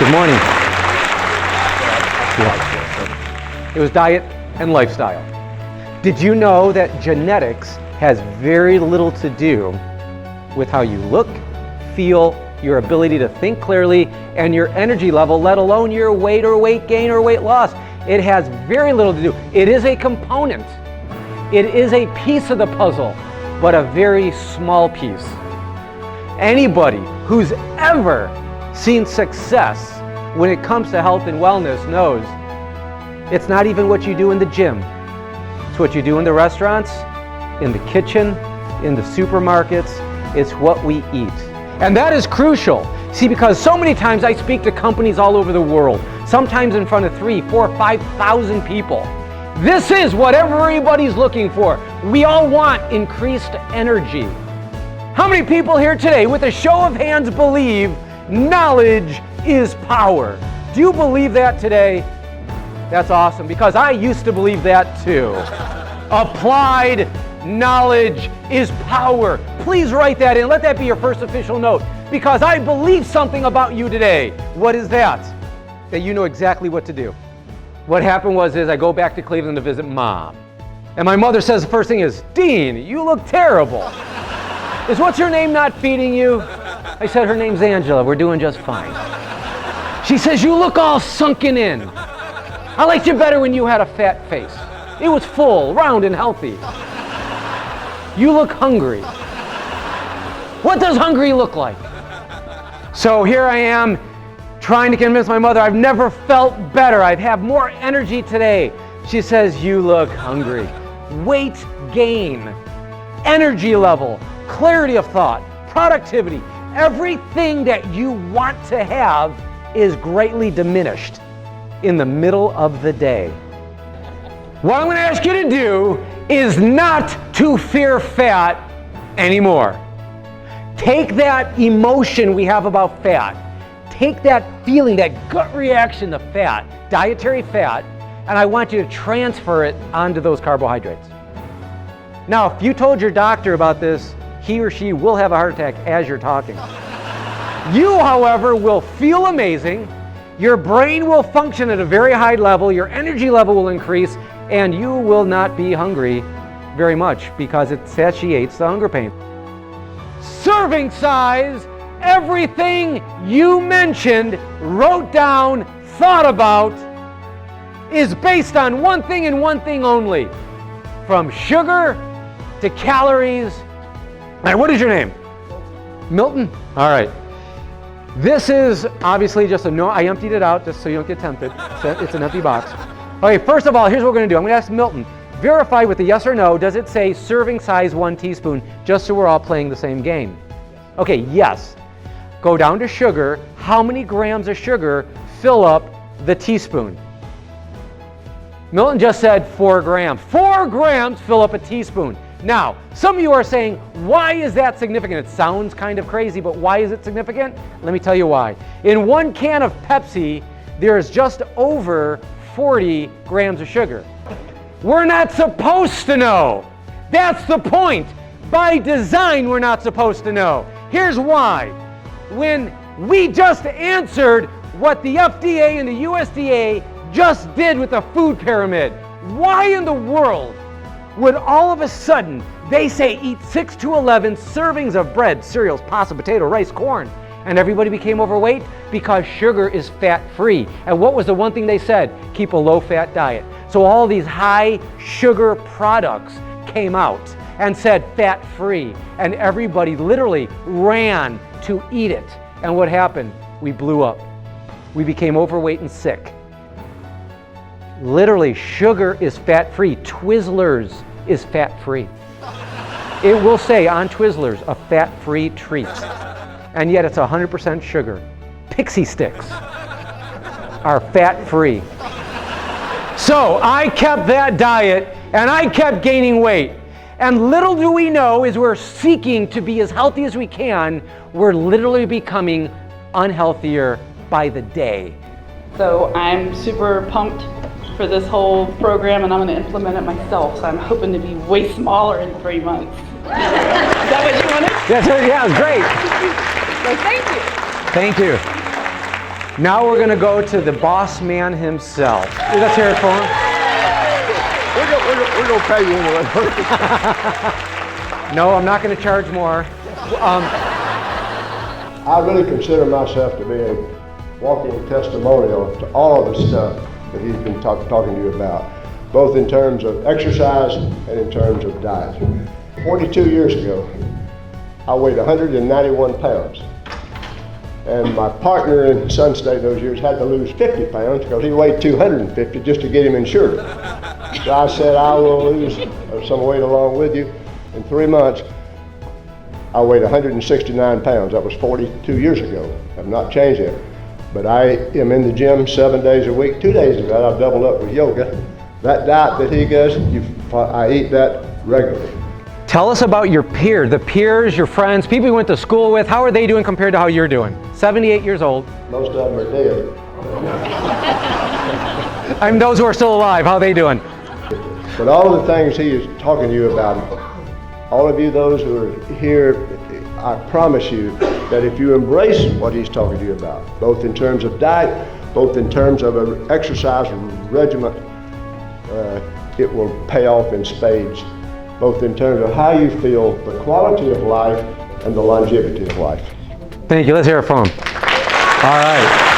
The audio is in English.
Good morning. Yeah. It was diet and lifestyle. Did you know that genetics has very little to do with how you look, feel, your ability to think clearly, and your energy level, let alone your weight or weight gain or weight loss? It has very little to do. It is a component. It is a piece of the puzzle, but a very small piece. Anybody who's ever seen success when it comes to health and wellness knows it's not even what you do in the gym. It's what you do in the restaurants, in the kitchen, in the supermarkets. It's what we eat. And that is crucial. See, because so many times I speak to companies all over the world, sometimes in front of 3,000, 4,000, 5,000 people. This is what everybody's looking for. We all want increased energy. How many people here today, with a show of hands, believe knowledge is power? Do you believe that today? That's awesome, because I used to believe that too. Applied knowledge is power. Please write that in. Let that be your first official note, because I believe something about you today. What is that? That you know exactly what to do. What happened was I go back to Cleveland to visit Mom. And my mother says the first thing is, "Dean, you look terrible. Is what's her name not feeding you?" I said, "Her name's Angela. We're doing just fine." She says, "You look all sunken in. I liked you better when you had a fat face. It was full, round, and healthy. You look hungry." What does hungry look like? So here I am trying to convince my mother I've never felt better. I'd have more energy today. She says, "You look hungry." Weight gain, energy level, clarity of thought, productivity, everything that you want to have is greatly diminished in the middle of the day. What I'm going to ask you to do is not to fear fat anymore. Take that emotion we have about fat, take that feeling, that gut reaction to fat, dietary fat, and I want you to transfer it onto those carbohydrates. Now, if you told your doctor about this, he or she will have a heart attack as you're talking. You, however, will feel amazing, your brain will function at a very high level, your energy level will increase, and you will not be hungry very much because it satiates the hunger pain. Serving size, everything you mentioned, wrote down, thought about, is based on one thing and one thing only. From sugar to calories. And what is your name? Milton? All right. This is obviously just a no. I emptied it out just so you don't get tempted. It's an empty box. Okay, first of all, here's what we're going to do. I'm going to ask Milton, verify with a yes or no, does it say serving size 1 teaspoon, just so we're all playing the same game? Okay, yes. Go down to sugar. How many grams of sugar fill up the teaspoon? Milton just said 4 grams. 4 grams fill up a teaspoon. Now, some of you are saying, why is that significant? It sounds kind of crazy, but why is it significant? Let me tell you why. In 1 can of Pepsi, there's just over 40 grams of sugar. We're not supposed to know. That's the point. By design, we're not supposed to know. Here's why. When we just answered what the FDA and the USDA just did with the food pyramid, why in the world would all of a sudden they say eat 6 to 11 servings of bread, cereals, pasta, potato, rice, corn, and everybody became overweight? Because sugar is fat-free. And what was the one thing they said? Keep a low-fat diet. So all these high sugar products came out and said fat-free, and everybody literally ran to eat it. And what happened? We blew up. We became overweight and sick. Literally, sugar is fat-free. Twizzlers is fat-free. It will say on Twizzlers, a fat-free treat. And yet it's 100% sugar. Pixie sticks are fat-free. So I kept that diet and I kept gaining weight. And little do we know, as we're seeking to be as healthy as we can, we're literally becoming unhealthier by the day. So I'm super pumped for this whole program, and I'm going to implement it myself. So I'm hoping to be way smaller in 3 months. Is that what you wanted? That's it. Yeah, great. So thank you. Thank you. Now we're going to go to the boss man himself. Let's hear it for him. We're going to pay you anyway. No, I'm not going to charge more. I really consider myself to be a walking testimonial to all of the stuff that he's been talking to you about, both in terms of exercise and in terms of diet. 42 years ago, I weighed 191 pounds. And my partner in Sun State those years had to lose 50 pounds because he weighed 250 just to get him insured. So I said, I will lose some weight along with you. In 3 months, I weighed 169 pounds. That was 42 years ago. I've not changed it. But I am in the gym 7 days a week. 2 days of that, I've doubled up with yoga. That diet that he does, I eat that regularly. Tell us about your the peers, your friends, people you went to school with. How are they doing compared to how you're doing? 78 years old. Most of them are dead. I mean, those who are still alive, how are they doing? But all of the things he is talking to you about, all of you, those who are here, I promise you that if you embrace what he's talking to you about, both in terms of diet, both in terms of an exercise regimen, it will pay off in spades, both in terms of how you feel, the quality of life, and the longevity of life. Thank you. Let's hear it from him. All right.